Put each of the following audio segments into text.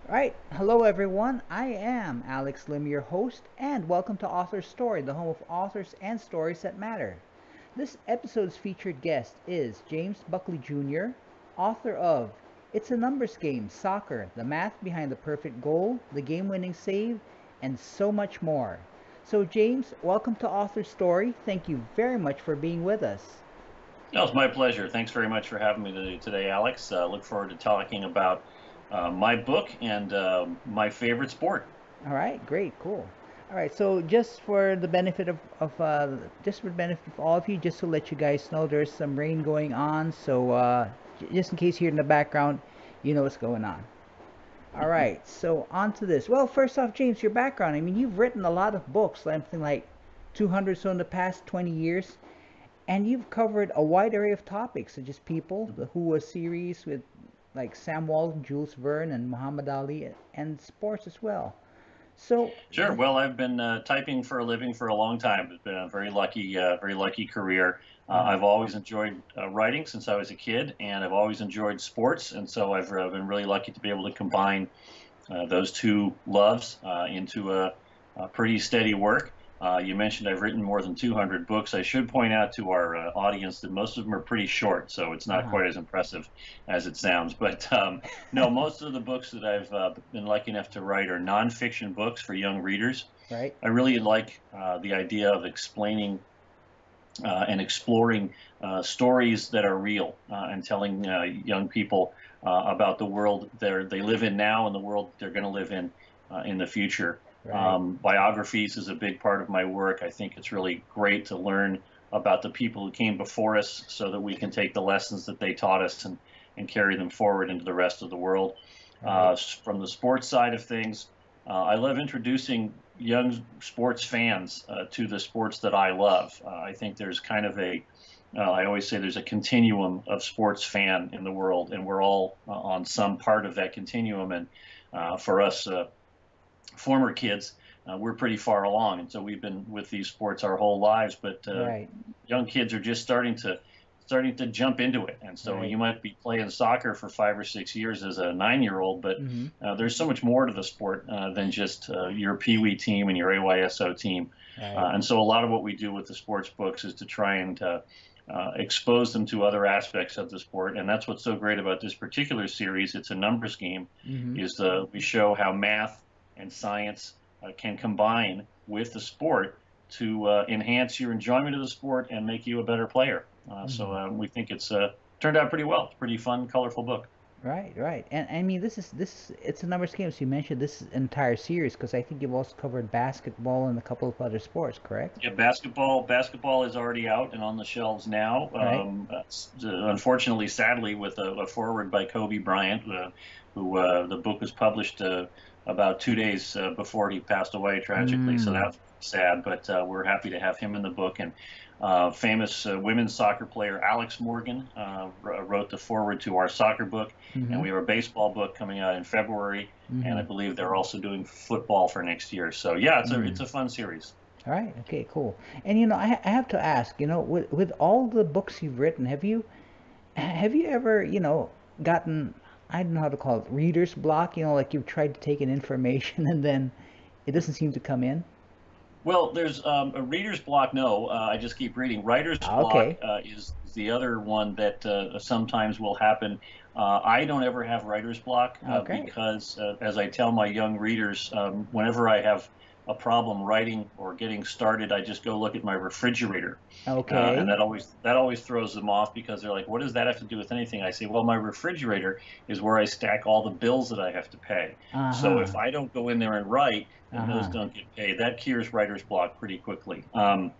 Right. Hello, everyone. I am Alex Lim, your host, and welcome to AuthorStory, the home of authors and stories that matter. This episode's featured guest is James Buckley Jr., author of It's a Numbers Game, Soccer, the math behind the perfect goal, the game-winning save, and so much more. So, James, welcome to AuthorStory. Thank you very much for being with us. No, it's my pleasure. Thanks very much for having me today, Alex. Look forward to talking about my book and my favorite sport. All right, great, cool. All right, so just for the benefit just for the benefit of all of you, just to let you guys know, there's some rain going on, so just in case you're in the background, you know what's going on. All right, so on to this. Well, first off, James, your background. I mean, you've written a lot of books, something like 200 so in the past 20 years, and you've covered a wide array of topics, such as people, the Who Was series with like Sam Walton, Jules Verne, and Muhammad Ali, and sports as well. So, Sure. Well, I've been typing for a living for a long time. It's been a very lucky career. uh, I've always enjoyed writing since I was a kid, and I've always enjoyed sports, and so I've been really lucky to be able to combine those two loves into a pretty steady work. You mentioned I've written more than 200 books. I should point out to our audience that most of them are pretty short, so it's not uh-huh, quite as impressive as it sounds. But no, most of the books that I've been lucky enough to write are nonfiction books for young readers. right? I really like the idea of explaining and exploring stories that are real and telling young people about the world they live in now and the world they're going to live in the future. Right. Biographies is a big part of my work. I think it's really great to learn about the people who came before us so that we can take the lessons that they taught us and carry them forward into the rest of the world. Right. From the sports side of things, I love introducing young sports fans to the sports that I love. I think there's kind of I always say there's a continuum of sports fan in the world, and we're all on some part of that continuum. And for us former kids, we're pretty far along, and so we've been with these sports our whole lives. But Right. young kids are just starting to jump into it. And so Right. you might be playing soccer for 5 or 6 years as a 9-year-old, but Mm-hmm. there's so much more to the sport than just your Pee Wee team and your AYSO team. Right. And so a lot of what we do with the sports books is to try and expose them to other aspects of the sport. And that's what's so great about this particular series. It's a numbers game. Mm-hmm. Is we show how math and science can combine with the sport to enhance your enjoyment of the sport and make you a better player. So Mm-hmm. we think it's turned out pretty well. It's a pretty fun, colorful book. Right. Right. And I mean, it's a numbers game. So you mentioned this entire series because I think you've also covered basketball and a couple of other sports, correct? Yeah, basketball is already out and on the shelves now. Right. Unfortunately, sadly, with a foreword by Kobe Bryant, who the book was published about 2 days before he passed away tragically. So Mm. that's sad, but we're happy to have him in the book. And famous women's soccer player Alex Morgan wrote the foreword to our soccer book, and Mm-hmm. we have a baseball book coming out in February, and Mm-hmm. I believe they're also doing football for next year. So yeah, it's Mm. a fun series. All right. Okay. Cool. And I have to ask, with all the books you've written, have you ever, gotten, I don't know how to call it, reader's block? Like you've tried to take in information and then it doesn't seem to come in. Well, there's a reader's block. No, I just keep reading. Writer's block Okay. is the other one that sometimes will happen. I don't ever have writer's block Okay. because, as I tell my young readers, whenever I have a problem writing or getting started, I just go look at my refrigerator, and Okay. that always throws them off because they're like, "What does that have to do with anything?" I say, "Well, my refrigerator is where I stack all the bills that I have to pay. So Uh-huh. if I don't go in there and write, then those Uh-huh. don't get paid. That cures writer's block pretty quickly.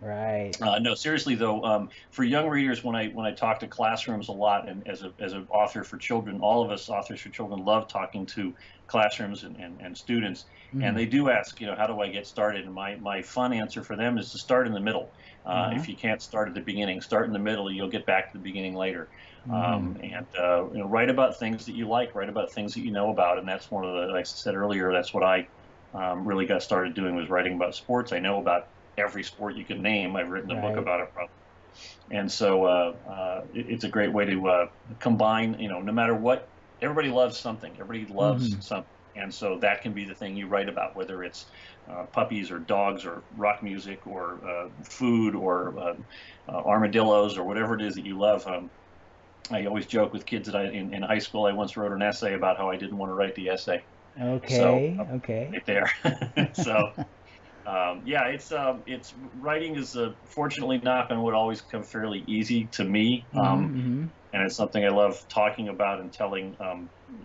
Right. No, seriously though, for young readers, when I talk to classrooms a lot, and as an author for children, all of us authors for children love talking to classrooms and students, and Mm. they do ask, how do I get started? And my fun answer for them is to start in the middle. Uh-huh. If you can't start at the beginning, start in the middle. You'll get back to the beginning later. Mm-hmm. And write about things that you like, write about things that you know about, and that's one of the, like I said earlier, that's what I really got started doing was writing about sports. I know about every sport you can name. I've written a book Right. about it, probably. And so it's a great way to combine. No matter what, everybody loves something. Everybody loves Mm-hmm. something. And so that can be the thing you write about, whether it's puppies or dogs or rock music or food or armadillos or whatever it is that you love. I always joke with kids that in high school, I once wrote an essay about how I didn't want to write the essay. So Okay, okay. right there. So yeah, it's writing is fortunately, knock on wood, always come fairly easy to me, Mm-hmm. and it's something I love talking about and telling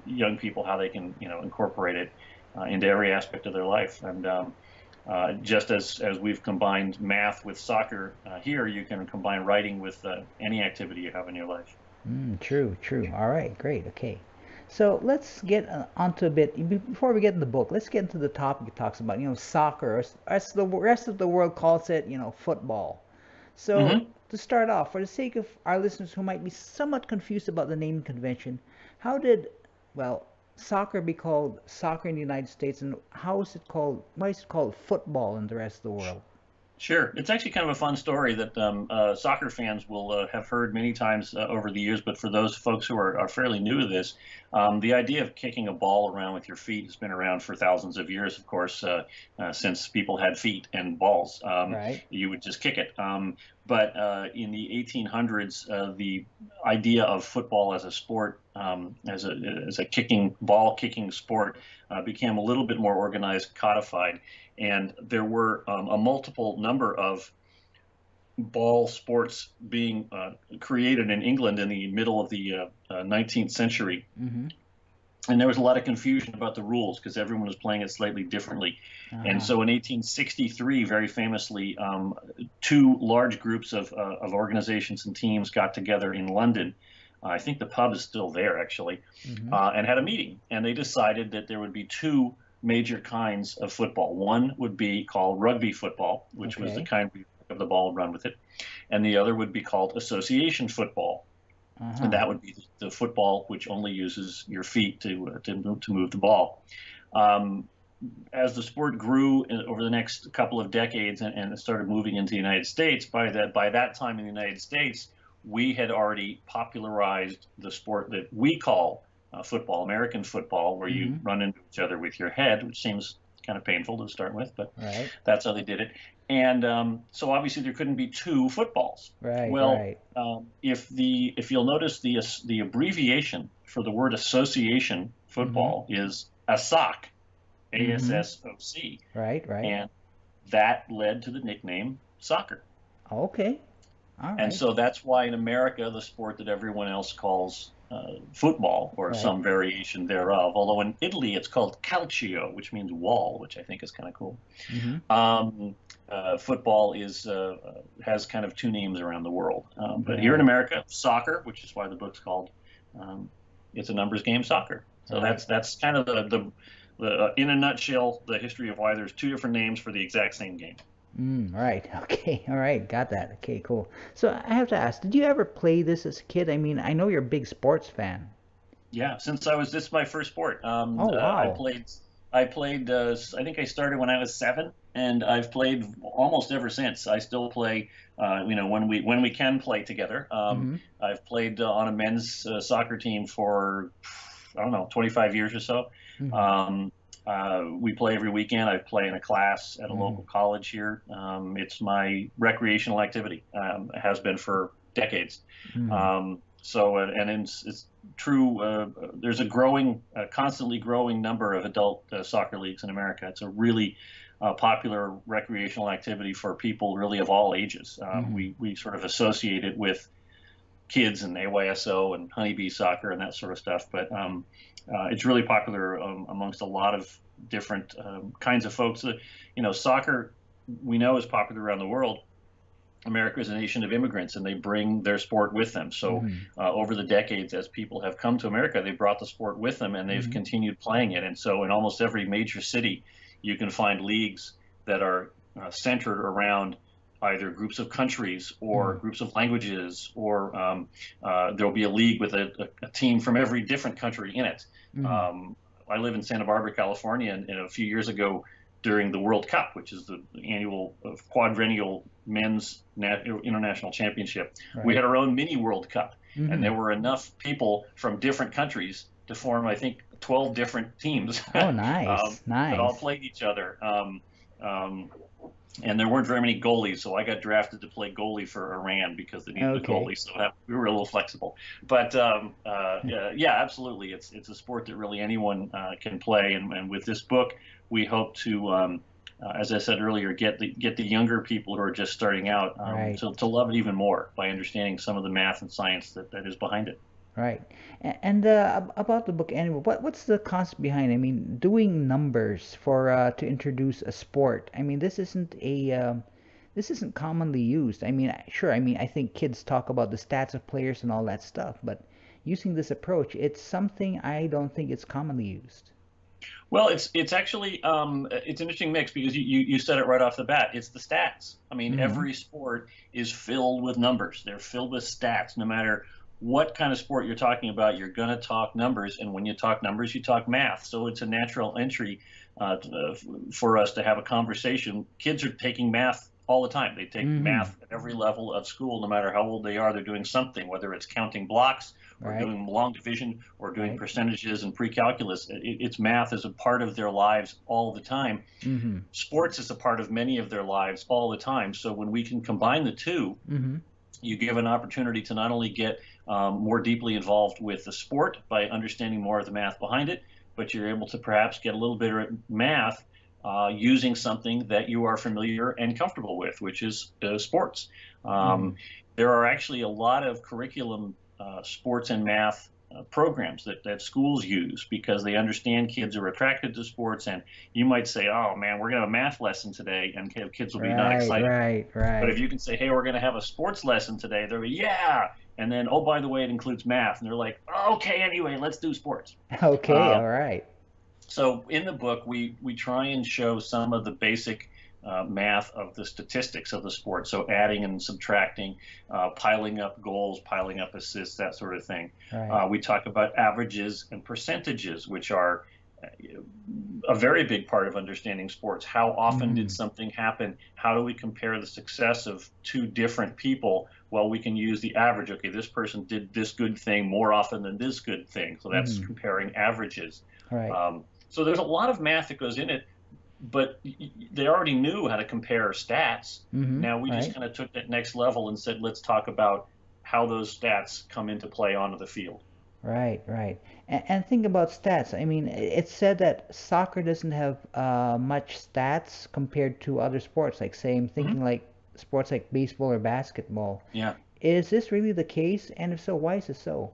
young people how they can incorporate it into every aspect of their life. And just as we've combined math with soccer here, you can combine writing with any activity you have in your life. True, true. All right, great. Okay. So let's get onto a bit before we get in the book. Let's get into the topic it talks about. Soccer, or as the rest of the world calls it, football. So Hmm. to start off, for the sake of our listeners who might be somewhat confused about the naming convention, how did, well, soccer be called soccer in the United States, and how is it called? Why is it called football in the rest of the world? Sure. It's actually kind of a fun story that soccer fans will have heard many times over the years. But for those folks who are fairly new to this, the idea of kicking a ball around with your feet has been around for thousands of years, of course, since people had feet and balls. Right. You would just kick it. But in the 1800s, the idea of football as a sport, as a ball kicking sport, became a little bit more organized, codified, and there were a multiple number of ball sports being created in England in the middle of the 19th century. Mm-hmm. And there was a lot of confusion about the rules because everyone was playing it slightly differently. And Uh-huh. so in 1863, very famously, two large groups of organizations and teams got together in London. I think the pub is still there, actually, Mm-hmm. and had a meeting. And they decided that there would be two major kinds of football. One would be called rugby football, which was the Okay. kind where you pick up the ball and run with it. And the other would be called association football, and Uh-huh. that would be the football which only uses your feet to move the ball. Um, as the sport grew over the next couple of decades and it started moving into the United States, by that time in the United States, we had already popularized the sport that we call football, American football, where you Mm-hmm. run into each other with your head, which seems kind of painful to start with, but Right. that's how they did it. And so obviously there couldn't be two footballs. Right. Well, Right. if you'll notice the abbreviation for the word association Mm-hmm. football is ASSOC, Mm-hmm. ASSOC, Right. Right. and that led to the nickname soccer. Okay. All And right. so that's why in America, the sport that everyone else calls football or Right. some variation thereof, although in Italy it's called calcio, which means wall, which I think is kind of cool. Mm-hmm. Um, Football has kind of two names around the world. But here in Right. America, soccer, which is why the book's called um, "It's a Numbers Game, Soccer." So Right. that's kind of the in a nutshell the history of why there's two different names for the exact same game. Right. Okay. All right. Got that. Okay, cool. So I have to ask, did you ever play this as a kid? I mean, I know you're a big sports fan. Yeah, this is my first sport. Oh, I wow. played, I think I started when I was 7, and I've played almost ever since. I still play, when we can play together. Mm-hmm. I've played on a men's soccer team for, I don't know, 25 years or so. Mm-hmm. Um, we play every weekend. I play in a class at a Mm-hmm. local college here. It's my recreational activity. It has been for decades. Mm-hmm. And it's true. There's constantly growing number of adult soccer leagues in America. It's a really popular recreational activity for people really of all ages. Mm-hmm. We sort of associate it with kids and AYSO and honeybee soccer and that sort of stuff, but it's really popular amongst a lot of different kinds of folks. Soccer we know is popular around the world. America is a nation of immigrants, and they bring their sport with them. So, Mm-hmm. over the decades, as people have come to America, they brought the sport with them, and they've Mm-hmm. continued playing it. And so, in almost every major city, you can find leagues that are centered around either groups of countries or groups of languages, or there'll be a league with a team from every different country in it. Mm-hmm. I live in Santa Barbara, California, and a few years ago, during the World Cup, which is the annual quadrennial men's international championship, we Right. had our own mini World Cup, and Mm-hmm. there were enough people from different countries to form, I think, 12 different teams Oh, nice, that all nice. played each other. Um, and there weren't very many goalies, so I got drafted to play goalie for Iran because they needed a Okay. goalie. So we were a little flexible. But yeah, yeah, absolutely, it's a sport that really anyone can play. And with this book, we hope to, as I said earlier, get the younger people who are just starting out Right. to love it even more by understanding some of the math and science that is behind it. Right. And about the book anyway, what's the concept behind it? I mean, doing numbers for to introduce a sport. I mean, this isn't commonly used. I mean, sure, I mean, I think kids talk about the stats of players and all that stuff, but using this approach, it's something I don't think it's commonly used. Well, it's actually it's an interesting mix because you said it right off the bat. It's the stats. I mean, Mm-hmm. every sport is filled with numbers. They're filled with stats. No matter what kind of sport you're talking about, you're going to talk numbers, and when you talk numbers, you talk math. So it's a natural entry for us to have a conversation. Kids are taking math all the time. They take Mm-hmm. math at every level of school, no matter how old they are. They're doing something, whether it's counting blocks or Right. doing long division or doing Right. percentages and pre-calculus. It's math is a part of their lives all the time. Mm-hmm. Sports is a part of many of their lives all the time. So when we can combine the two, Mm-hmm. you give an opportunity to not only get more deeply involved with the sport by understanding more of the math behind it, but you're able to perhaps get a little better at math using something that you are familiar and comfortable with, which is sports. Mm-hmm. Um, there are actually a lot of curriculum sports and math programs that schools use because they understand kids are attracted to sports. And you might say, oh man, we're going to have a math lesson today, and kids will be not Right. excited. Right. But if Right. you can say, hey, we're going to have a sports lesson today, they'll be, yeah. And then, oh, by the way, it includes math. And they're like, oh, okay, anyway, let's do sports. Okay. Uh, All right. so in the book, we try and show some of the basic math of the statistics of the sport. So adding and subtracting, piling up goals, piling up assists, that sort of thing. Right. We talk about averages and percentages, which are a very big part of understanding sports. How often Mm-hmm. did something happen? How do we compare the success of two different people? Well, we can use the average. Okay, this person did this good thing more often than this good thing. So that's Mm-hmm. comparing averages. Right. So there's a lot of math that goes in it, but they already knew how to compare stats. Mm-hmm. Now we just Right. kind of took that next level and said, let's talk about how those stats come into play onto the field. Right, right. And think about stats. I mean, it's said that soccer doesn't have much stats compared to other sports. Like, say, I'm Mhm. thinking like sports like baseball or basketball. Yeah. Is this really the case? And if so, why is it so?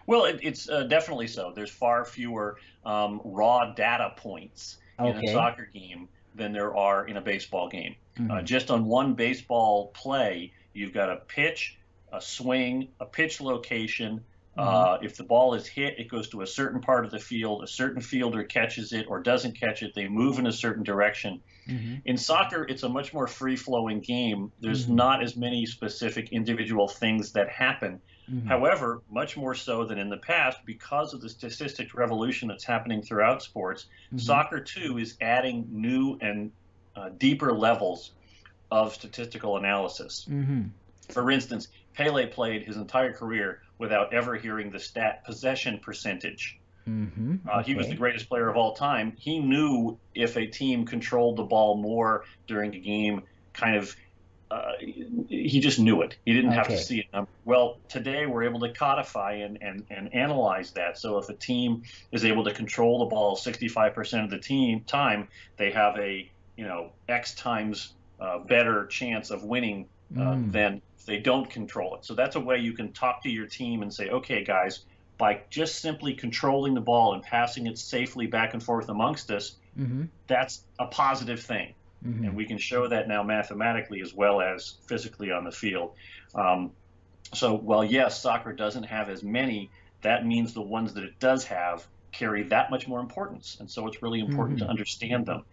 Well, it's definitely so. There's far fewer raw data points in a Okay. soccer game than there are in a baseball game. Mm-hmm. Just on one baseball play, you've got a pitch, a swing, a pitch location. Mm-hmm. If the ball is hit, it goes to a certain part of the field. A certain fielder catches it or doesn't catch it. They move in a certain direction. Mm-hmm. In soccer, it's a much more free-flowing game. There's Mm-hmm. not as many specific individual things that happen. Mm-hmm. However, much more so than in the past, because of the statistics revolution that's happening throughout sports, Mm-hmm. soccer too is adding new and deeper levels of statistical analysis. Mm-hmm. For instance, Pele played his entire career without ever hearing the stat possession percentage. Mm-hmm. He was the Okay. greatest player of all time. He knew if a team controlled the ball more during a game, kind of, he just knew it. He didn't have to Okay. see it. Well, today we're able to codify and analyze that. So if a team is able to control the ball 65% of the team time, they have a X times better chance of winning Mm. than if they don't control it. So that's a way you can talk to your team and say, okay, guys, by just simply controlling the ball and passing it safely back and forth amongst us, Mm-hmm. that's a positive thing. Mm-hmm. And we can show that now mathematically as well as physically on the field. Um, so while, yes, soccer doesn't have as many, that means the ones that it does have carry that much more importance. And so it's really important to Mm-hmm. understand them.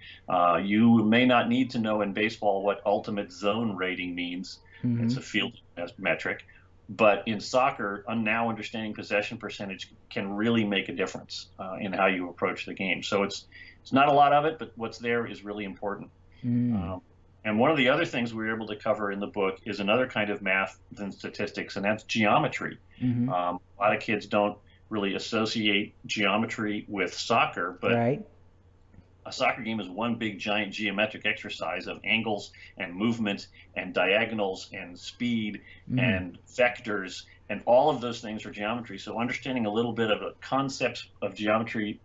You may not need to know in baseball what ultimate zone rating means. Mm-hmm. It's a field metric. But in soccer, now understanding possession percentage can really make a difference in how you approach the game. So it's not a lot of it, but what's there is really important. Mm. Um, and one of the other things we were able to cover in the book is another kind of math than statistics, and that's geometry. Mm-hmm. A lot of kids don't really associate geometry with soccer, but Right. a soccer game is one big giant geometric exercise of angles and movement and diagonals and speed Mm-hmm. and vectors, and all of those things are geometry. So understanding a little bit of the concepts of geometry,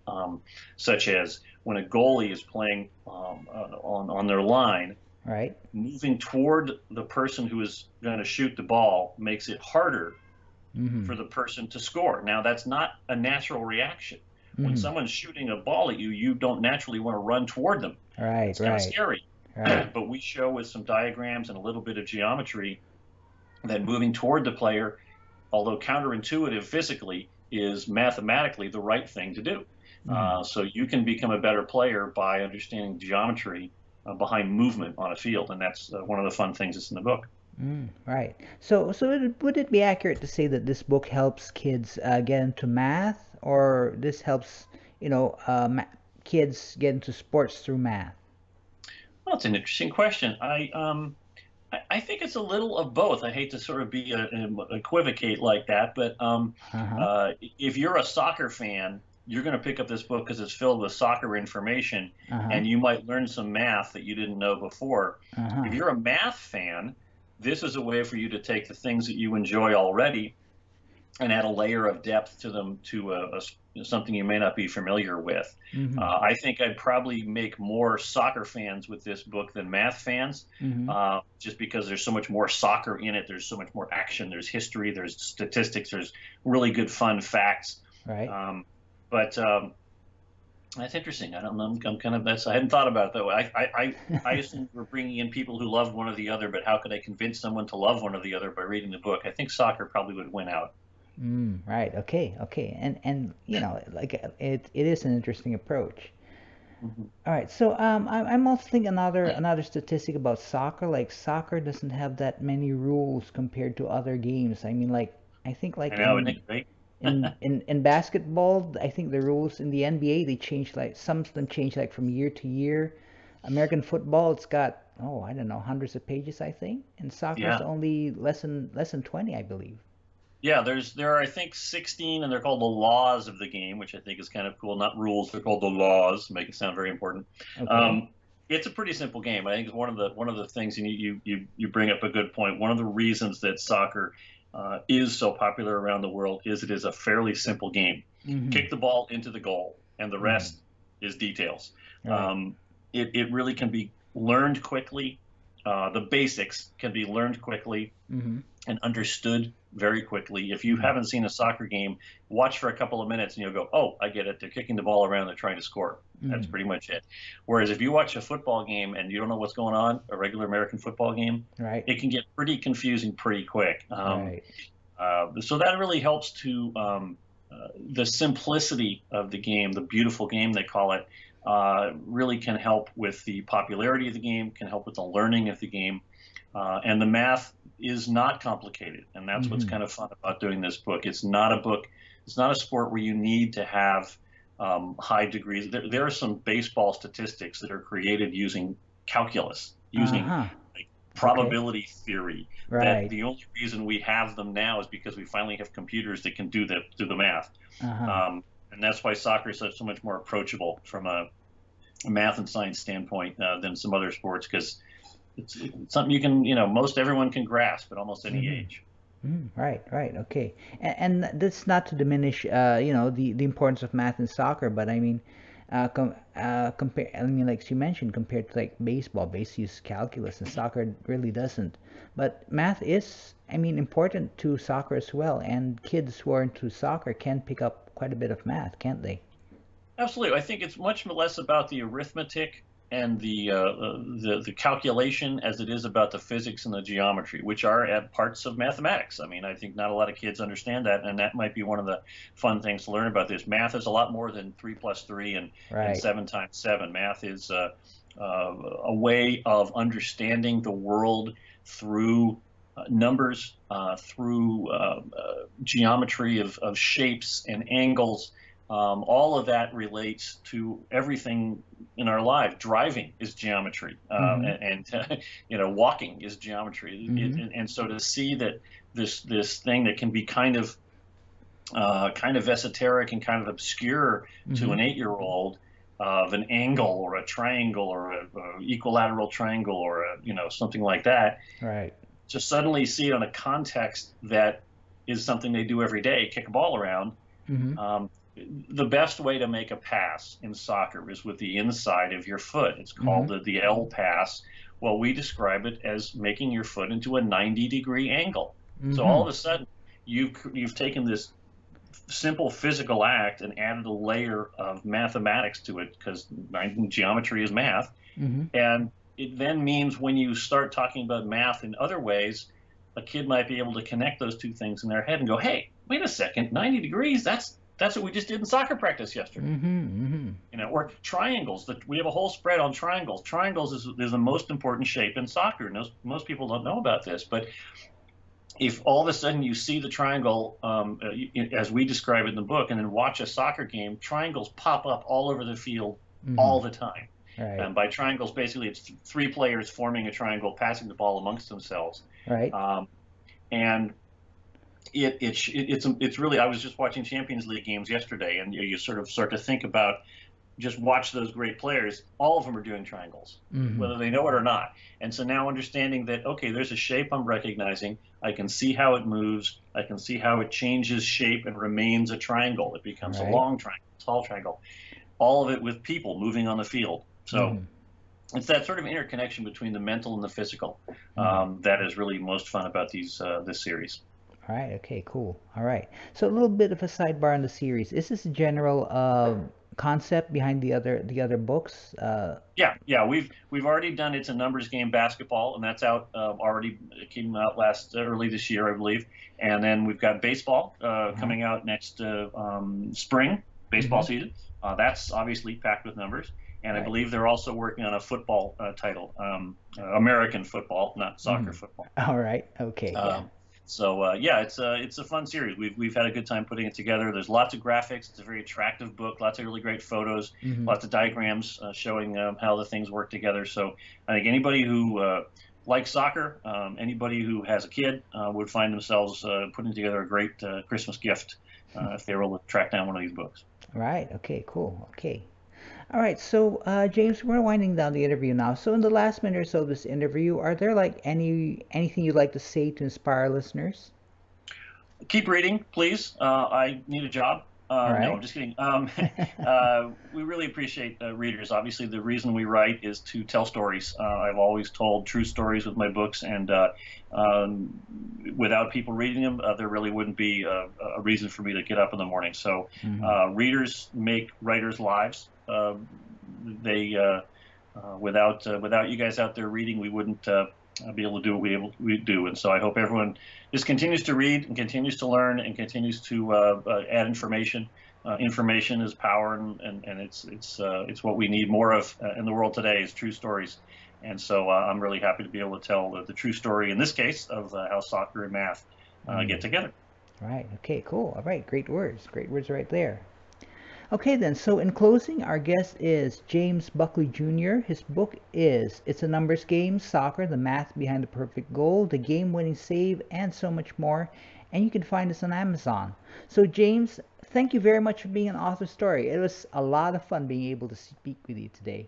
such as when a goalie is playing on their line, Right. moving toward the person who is going to shoot the ball makes it harder Mm-hmm. for the person to score. Now, that's not a natural reaction. When Mm-hmm. someone's shooting a ball at you, you don't naturally want to run toward them. Right. It's kind of Right. scary. Right. But we show with some diagrams and a little bit of geometry that moving toward the player, although counterintuitive physically, is mathematically the right thing to do. Mm-hmm. So you can become a better player by understanding geometry behind movement on a field, and that's one of the fun things that's in the book. Right. So would it be accurate to say that this book helps kids get into math, or this helps, you know, kids get into sports through math? Well, it's an interesting question. I think it's a little of both. I hate to sort of be equivocate like that, but Uh-huh. if you're a soccer fan, you're going to pick up this book because it's filled with soccer information, Uh-huh. and you might learn some math that you didn't know before. Uh-huh. If you're a math fan, this is a way for you to take the things that you enjoy already and add a layer of depth to them, to something you may not be familiar with. Mm-hmm. I think I'd probably make more soccer fans with this book than math fans, Mm-hmm. just because there's so much more soccer in it. There's so much more action. There's history. There's statistics. There's really good, fun facts. Right. But That's interesting. I don't know. I'm kind of I hadn't thought about it that way. I assume we're bringing in people who love one or the other, but how could I convince someone to love one or the other by reading the book? I think soccer probably would win out. Right. Okay. Okay. And you know, like it is an interesting approach. Mhm. All right. So I'm also thinking another statistic about soccer. Like soccer doesn't have that many rules compared to other games. I mean, like I think I like know, isn't in it great? in basketball, I think the rules in the NBA they change, like some of them change like from year to year. American football, it's got, oh, I don't know, hundreds of pages, I think, and soccer's Yeah. only less than 20, I believe. Yeah, there are I think 16, and they're called the laws of the game, which I think is kind of cool. Not rules, they're called the laws, make it sound very important. Okay. Um, it's a pretty simple game. I think it's one of the things, and you bring up a good point. One of the reasons that soccer is so popular around the world is it is a fairly simple game. Mm-hmm. Kick the ball into the goal, and the Mm-hmm. rest is details. Right. Um, it really can be learned quickly. The basics can be learned quickly Mm-hmm. and understood very quickly. If you Mm-hmm. haven't seen a soccer game, watch for a couple of minutes and you'll go, oh, I get it. They're kicking the ball around, they're trying to score. That's Mm-hmm. pretty much it. Whereas if you watch a football game and you don't know what's going on, a regular American football game, Right. it can get pretty confusing pretty quick. Right. So that really helps to the simplicity of the game, the beautiful game they call it, really can help with the popularity of the game, can help with the learning of the game. And the math is not complicated, and that's what's Mm-hmm. kind of fun about doing this book. It's not a book, it's not a sport where you need to have high degrees. There are some baseball statistics that are created using calculus, using Uh-huh. like Okay. probability theory. That Right. the only reason we have them now is because we finally have computers that can do the math. Uh-huh. And that's why soccer is so much more approachable from a math and science standpoint than some other sports, because it's something you can, most everyone can grasp at almost any Mm-hmm. age. Right, right, okay. And that's not to diminish, the importance of math in soccer, but I mean, compare. I mean, like you mentioned, compared to like baseball, base use calculus, and soccer really doesn't. But math is, I mean, important to soccer as well. And kids who are into soccer can pick up quite a bit of math, can't they? Absolutely. I think it's much less about the arithmetic and the calculation as it is about the physics and the geometry, which are at parts of mathematics. I mean, I think not a lot of kids understand that, and that might be one of the fun things to learn about this. Math is a lot more than 3 plus 3 and Right. 7 times 7. Math is a way of understanding the world through numbers, through geometry of shapes and angles. All of that relates to everything in our life. Driving is geometry, Mm-hmm. and walking is geometry. Mm-hmm. And so to see that this thing that can be kind of kind of esoteric and kind of obscure to Mm-hmm. an 8-year-old of an angle or a triangle or a equilateral triangle or something like that, Right. to suddenly see it on a context that is something they do every day, kick a ball around. Mm-hmm. um, the best way to make a pass in soccer is with the inside of your foot. It's Mm-hmm. called the L pass. Well, we describe it as making your foot into a 90-degree angle. So all Mm-hmm. of a sudden, you've taken this simple physical act and added a layer of mathematics to it, because geometry is math. Mm-hmm. And it then means when you start talking about math in other ways, a kid might be able to connect those two things in their head and go, "Hey, wait a second, 90 degrees, that's what we just did in soccer practice yesterday." Mm-hmm. Mm-hmm. Or triangles. That we have a whole spread on triangles. Triangles is the most important shape in soccer. Most people don't know about this, but if all of a sudden you see the triangle, as we describe it in the book, and then watch a soccer game, triangles pop up all over the field Mm-hmm. all the time. Right. And by triangles, basically, it's three players forming a triangle, passing the ball amongst themselves. Right. Um, and it's really. I was just watching Champions League games yesterday, and you sort of start to think about, just watch those great players. All of them are doing triangles, Mm-hmm. whether they know it or not. And so now understanding that, okay, there's a shape I'm recognizing. I can see how it moves. I can see how it changes shape and remains a triangle. It becomes a Right. long triangle, tall triangle. All of it with people moving on the field. So Mm-hmm. it's that sort of interconnection between the mental and the physical, Mm-hmm. that is really most fun about this series. All right. Okay. Cool. All right. So a little bit of a sidebar on the series. Is this a general concept behind the other books? Yeah. We've already done It's a Numbers Game basketball, and that's out already. It came out early this year, I believe. And then we've got baseball Uh-huh. coming out next spring, baseball Mm-hmm. season. That's obviously packed with numbers. And I Right. believe they're also working on a football title, American football, not soccer Mm-hmm. football. All right. Okay. Yeah. Um, yeah, it's a fun series. We've had a good time putting it together. There's lots of graphics. It's a very attractive book. Lots of really great photos. Mm-hmm. Lots of diagrams showing how the things work together. So I think anybody who likes soccer, anybody who has a kid, would find themselves putting together a great Christmas gift if they were able to track down one of these books. Right. Okay. Cool. Okay. All right. So, James, we're winding down the interview now. So, in the last minute or so of this interview, are there like anything you'd like to say to inspire listeners? Keep reading, please. I need a job. All No, right. I'm just kidding. We really appreciate readers. Obviously, the reason we write is to tell stories. I've always told true stories with my books, and without people reading them, there really wouldn't be a reason for me to get up in the morning. So, Mm-hmm. readers make writers' lives. They without you guys out there reading, we wouldn't be able to do what we do. And so I hope everyone just continues to read and continues to learn and continues to add information. Information is power, and it's what we need more of in the world today, is true stories. And so I'm really happy to be able to tell the true story in this case of how soccer and math Mm. get together. Right. Okay. Cool. All right. Great words. Great words right there. Okay, then. So, in closing, our guest is James Buckley Jr. His book is It's a Numbers Game, Soccer, the Math Behind the Perfect Goal, the Game Winning Save, and so much more. And you can find us on Amazon. So, James, thank you very much for being an author story. It was a lot of fun being able to speak with you today.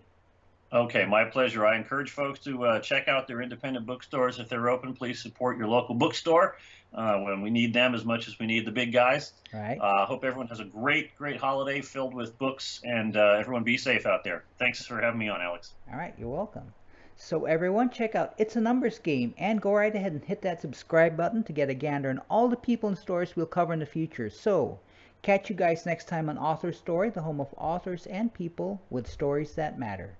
Okay, my pleasure. I encourage folks to check out their independent bookstores if they're open. Please support your local bookstore when we need them as much as we need the big guys. All right. Hope everyone has a great holiday filled with books, and everyone be safe out there. Thanks for having me on, Alex. All right. You're welcome. So, everyone, check out It's a Numbers Game and go right ahead and hit that subscribe button to get a gander on all the people and stories we'll cover in the future. So, catch you guys next time on Author Story, the home of authors and people with stories that matter.